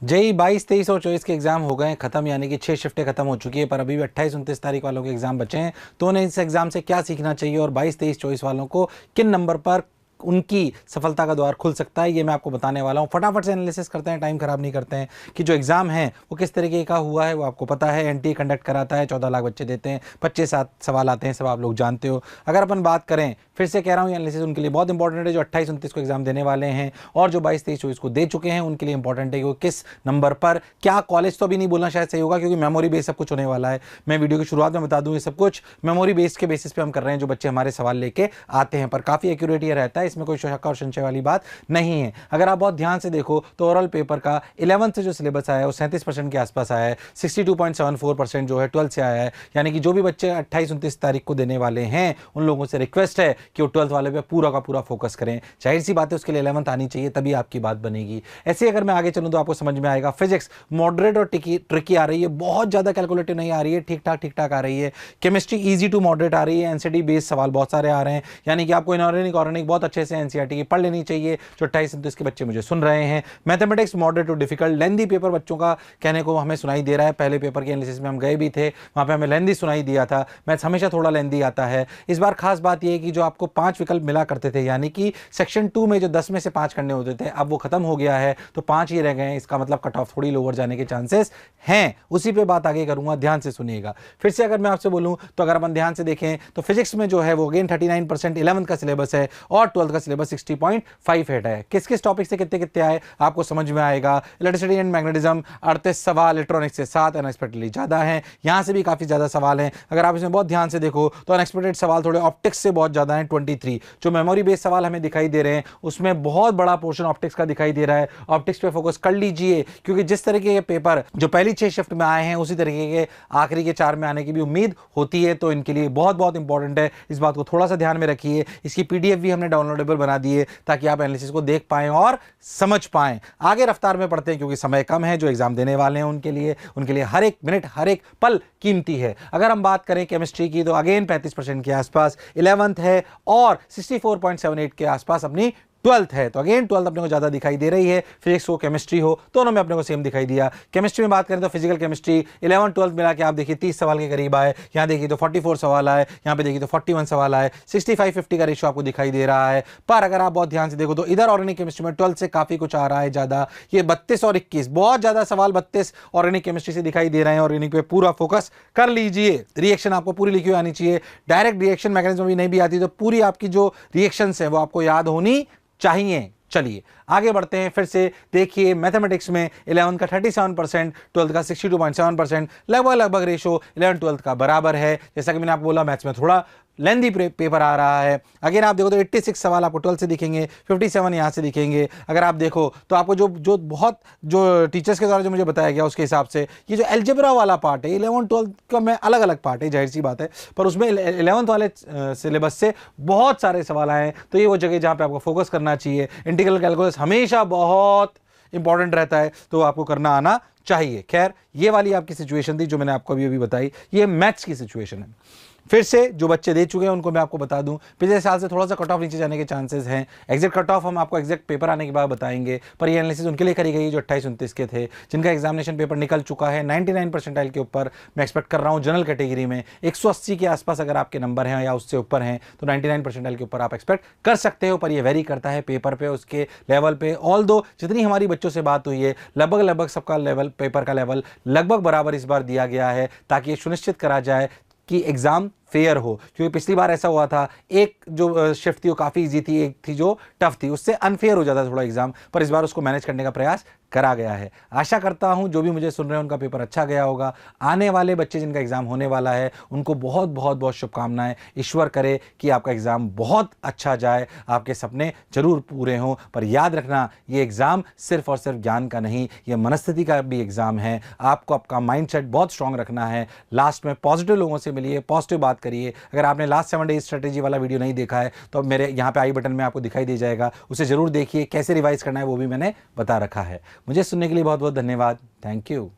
JEE 22, 23 और 24 के exam हो गए खत्म, यानी कि 6 शिफ्टें खत्म हो चुकी है, पर अभी भी 28, 29 तारीख वालों के एग्जाम बचे हैं। तो उन्हें इस एग्जाम से क्या सीखना चाहिए और 22, 23, 24 वालों को किन नंबर पर उनकी सफलता का द्वार खुल सकता है, ये मैं आपको बताने वाला हूं। फटाफट से एनालिसिस करते हैं, टाइम खराब नहीं करते हैं कि जो एग्जाम है वो किस तरीके का हुआ है वो आपको पता है। एनटीए कंडक्ट कराता है, 14 लाख बच्चे देते हैं, 25 सवाल आते हैं, सब आप लोग जानते हो। अगर अपन बात करें, फिर से कह रहा हूँ, एनालिसिस उनके लिए बहुत इंपॉर्टेंट है जो 28, 29 को एग्जाम देने वाले हैं, और जो 22, 23, 24 को दे चुके हैं उनके लिए इंपॉर्टेंट है कि वो किस नंबर पर, क्या कॉलेज तो अभी नहीं बोलना शायद सही होगा क्योंकि मेमोरी बेस सब कुछ होने वाला है। मैं वीडियो की शुरुआत में बता दूं, ये सब कुछ मेमोरी बेस के बेसिस पे हम कर रहे हैं, जो बच्चे हमारे सवाल लेके आते हैं, पर काफी एक्यूरेट ये रहता है, इसमें कोई शक और संशय वाली बात नहीं है। अगर आप बहुत ध्यान से देखो तो ओरल पेपर का 11th से जो सिलेबस आया है वो 37% के आसपास आया है, 62.74% जो है 12th से आया है। यानी कि जो भी बच्चे 28, 29 तारीख को देने वाले हैं उन लोगों से रिक्वेस्ट है कि वो 12th वाले पे पूरा का पूरा फोकस करें। जाहिर सी बात है उसके लिए 11th आनी चाहिए, तभी आपकी बात बनेगी। ऐसे अगर मैं आगे चलूं तो आपको समझ में आएगा, फिजिक्स मॉडरेट और ट्रिकी आ रही है, बहुत ज्यादा कैलकुलेटिव नहीं आ रही है, ठीक ठाक आ रही है। केमिस्ट्री इजी टू मॉडरेट आ रही है, एनसीटी बेस्ड सवाल बहुत सारे आ रहे हैं, यानी कि आपको इनऑर्गेनिक ऑर्गेनिक बहुत अच्छे से एनसीईआरटी की पढ़ लेनी चाहिए जो 28, 29 के बच्चे मुझे सुन रहे हैं। Mathematics moderate to difficult, lengthy paper बच्चों का कहने को हमें सुनाई दे रहा है। पहले पेपर के एनालिसिस में हम गए भी थे, वहां पे हमें लेंदी सुनाई दिया था। मैथ्स हमेशा थोड़ा लेंदी आता है। इस बार खास बात यह है कि जो आपको 5 विकल्प मिला करते थे, यानी कि सेक्शन 2 में जो 10 में से 5 करने होते थे, अब वो खत्म हो गया है, तो 5 ही रह गए हैं। इसका मतलब कट ऑफ थोड़ी लोअर जाने के चांसेस हैं, उसी पे बात आगे करूंगा, ध्यान से सुनिएगा। फिर से अगर मैं आपसे बोलूं तो अगर अपन ध्यान से देखें तो फिजिक्स में जो है वो अगेन 39% 11th का सिलेबस है और 12th का सिलेबस 60.58 है। किस किस टॉपिक से कितने कितने आए आपको समझ में आएगा। इलेक्ट्रिसिटी एंड मैग्नेटिज्म 38 सवाल, इलेक्ट्रॉनिक्स से 7, अनएक्सपेक्टेडली ज्यादा है, यहां से भी काफी ज्यादा सवाल हैं। अगर आप इसमें बहुत ध्यान से देखो तो अनएक्सपेक्टेड सवाल थोड़े ऑप्टिक्स से बहुत ज्यादा हैं, 23। जो मेमोरी बेस्ड सवाल हमें दिखाई दे रहे हैं उसमें बहुत बड़ा पोर्शन ऑप्टिक्स का दिखाई दे रहा है। ऑप्टिक्स पे फोकस कर लीजिए, क्योंकि जिस तरीके के पेपर जो पहली 6 शिफ्ट में आए हैं उसी तरीके के आखिरी के 4 में आने की भी उम्मीद होती है, तो इनके लिए बहुत बहुत इंपॉर्टेंट है। इस बात को थोड़ा सा ध्यान में रखिए। इसकी पीडीएफ भी हमने डाउनलोडेबल बना दी है ताकि आप एनालिसिस को देख पाएं और समझ पाएं। आगे रफ्तार में पढ़ते हैं क्योंकि समय कम है, जो एग्जाम देने वाले हैं उनके लिए हर एक मिनट हर एक पल कीमती है। अगर हम बात करें केमिस्ट्री की तो अगेन 35% के आसपास 11th है और 64.78 के आसपास अपनी 12th है। तो अगेन 12th अपने को ज्यादा दिखाई दे रही है, फिजिक्स हो केमिस्ट्री हो दोनों में अपने को सेम दिखाई दिया। केमिस्ट्री में बात करें तो फिजिकल केमिस्ट्री 11, 12 मिला के आप देखिए 30 सवाल के करीब आए, यहां देखिए तो 44 सवाल आए, यहां पे देखिए तो 41 सवाल आए, 65-50 का रेशियो आपको दिखाई दे रहा है। पर अगर आप बहुत ध्यान से देखो तो इधर ऑर्गेनिक केमिस्ट्री में 12 से काफी कुछ आ रहा है ज्यादा, ये 32 और 21 बहुत ज्यादा सवाल 32 ऑर्गेनिक केमिस्ट्री से दिखाई दे रहे हैं। ऑर्गेनिक पे पूरा फोकस कर लीजिए। रिएक्शन आपको पूरी लिखी हुई आनी चाहिए, डायरेक्ट रिएक्शन मैकेनिज्म भी नहीं भी आती तो पूरी आपकी जो रिएक्शन है वो आपको याद होनी चाहिए। चलिए आगे बढ़ते हैं। फिर से देखिए, मैथमेटिक्स में 11 का 37%, 12 का 62.7%, लगभग रेशो 11, 12 का बराबर है। जैसा कि मैंने आपको बोला, मैथ्स में थोड़ा लेंदी पेपर आ रहा है। अगर आप देखो तो 86 सवाल आपको 12 से दिखेंगे, 57 यहाँ से दिखेंगे। अगर आप देखो तो आपको जो टीचर्स के द्वारा जो मुझे बताया गया उसके हिसाब से ये जो एल्जेब्रा वाला पार्ट है 11, 12 का में अलग अलग पार्ट है, जाहिर सी बात है, पर उसमें 11th वाले सिलेबस से बहुत सारे सवाल आए हैं। तो ये वो जगह जहाँ पे आपको फोकस करना चाहिए। इंटीग्रल कैलकुलस हमेशा बहुत इंपॉर्टेंट रहता है, तो आपको करना आना चाहिए। खैर, ये वाली आपकी सिचुएशन थी जो मैंने आपको अभी बताई, ये मैथ्स की सिचुएशन है। फिर से जो बच्चे दे चुके हैं उनको मैं आपको बता दूं, पिछले साल से थोड़ा सा कट ऑफ नीचे जाने के चांसेस हैं। एग्जैक्ट कट ऑफ हम आपको एग्जैक्ट पेपर आने के बाद बताएंगे, पर ये एनालिसिस उनके लिए करी गई जो 28, 29 के थे, जिनका एग्जामिनेशन पेपर निकल चुका है 99 परसेंटाइल के ऊपर। मैं एक्सपेक्ट कर रहा हूं जनरल कैटेगरी में 180 के आसपास अगर आपके नंबर हैं या उससे ऊपर हैं तो 99 परसेंटाइल के ऊपर आप एक्सपेक्ट कर सकते हो। पर यह वेरी करता है पेपर पे, उसके लेवल पे। ऑल दो जितनी हमारी बच्चों से बात हुई है, लगभग सबका लेवल, पेपर का लेवल लगभग बराबर इस बार दिया गया है, ताकि ये सुनिश्चित करा जाए कि एग्जाम फेयर हो। क्योंकि पिछली बार ऐसा हुआ था, एक जो शिफ्ट थी वो काफी इजी थी, एक थी जो टफ थी, उससे अनफेयर हो जाता थोड़ा एग्जाम, पर इस बार उसको मैनेज करने का प्रयास करा गया है। आशा करता हूं जो भी मुझे सुन रहे हैं उनका पेपर अच्छा गया होगा। आने वाले बच्चे जिनका एग्जाम होने वाला है उनको बहुत बहुत बहुत शुभकामनाएं। ईश्वर करे कि आपका एग्जाम बहुत अच्छा जाए, आपके सपने जरूर पूरे हों। पर याद रखना, ये एग्जाम सिर्फ और सिर्फ ज्ञान का नहीं, ये मनस्थिति का भी एग्जाम है। आपको आपका माइंडसेट बहुत स्ट्रांग रखना है। लास्ट में पॉजिटिव लोगों से मिलिए, पॉजिटिव बात करिए। अगर आपने लास्ट 7 डेज स्ट्रेटेजी वाला वीडियो नहीं देखा है तो मेरे यहाँ पे आई बटन में आपको दिखाई दे जाएगा, उसे जरूर देखिए। कैसे रिवाइज करना है वो भी मैंने बता रखा है। मुझे सुनने के लिए बहुत बहुत धन्यवाद। Thank you.